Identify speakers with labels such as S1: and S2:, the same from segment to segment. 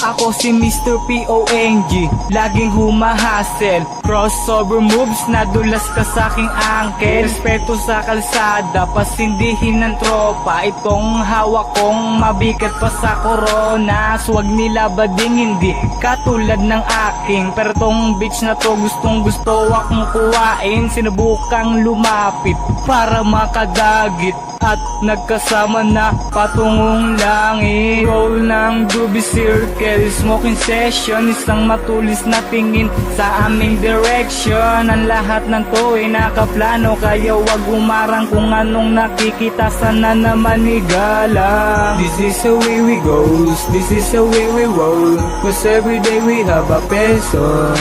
S1: Ako si Mr. Pong, laging humahasel. Crossover moves, nadulas ka sa'king angkel. Respeto sa kalsada, pasindihin ng tropa. Itong hawak kong mabigat pa sa corona. Swag nila bading hindi katulad ng aking. Pero tong bitch na to gustong gusto akong kuwain. Sinubukang lumapit para makadagit at nagkasama na patungong langit. Roll ng Doobie Circle, smoking session. Isang matulis na tingin sa aming direction. Ang lahat ng to ay nakaplano, kaya wag umarang kung anong nakikita. Sana naman igala. This is the way we go, this is the way we roll. Cause every day we have a peso.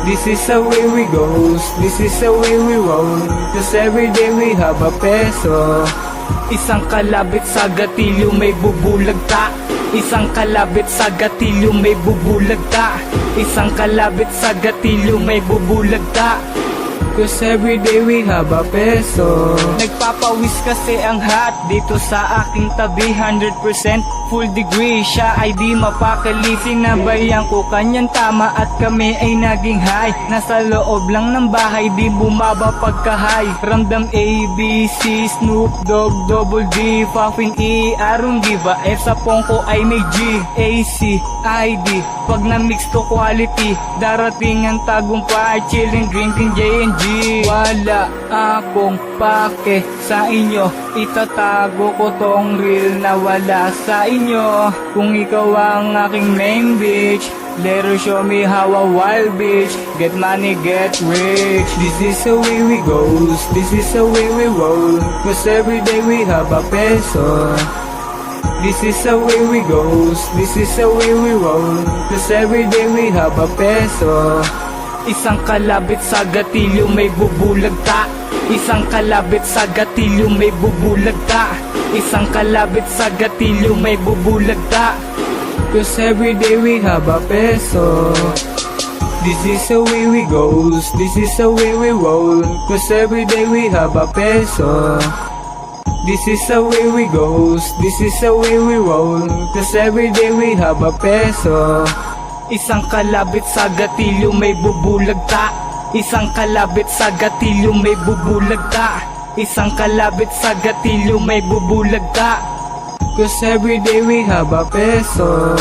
S1: This is the way we go, this is the way we roll. Cause every day we have a peso. Isang kalabit sa gatilyo may bubulagta. Isang kalabit sa gatilyo may bubulagta. Isang kalabit sa gatilyo may bubulagta. Cause every day we have a peso. Nagpapawis kasi ang hat dito sa aking tabi. 100% full degree, siya ay di mapakali. Sinabayan ko kanyang tama at kami ay naging high. Nasa loob lang ng bahay, di bumaba pagka-high. Ramdam ABC, Snoop Dogg, Double D, Puffing E, I don't give a F. Sa pongko ay may G, AC, ID. Pag na-mix to quality, darating ang tagumpay. Chilling, drinking J&G. Wala akong pake sa inyo, itatago ko tong real na wala sa inyo. Kung ikaw ang aking main bitch, let her show me how a wild bitch get money, get rich. This is the way we go, this is the way we roll. Cause every day we have a peso. This is the way we go, this is the way we roll. Cause every day we have a peso. Isang kalabit sa gatilyo may bubulagta. Isang kalabit sa gatilyo may bubulagta. Isang kalabit sa gatilyo may bubulagta. Cause every day we have a peso. This is the way we go, this is the way we roll. Cause every day we have a peso. This is the way we go, this is the way we roll. Cause every day we have a peso. Isang kalabit sa gatilyo may bubulagta. Isang kalabit sa gatilyo may bubulagta. Isang kalabit sa gatilyo may bubulagta. Cause every day we have a peso.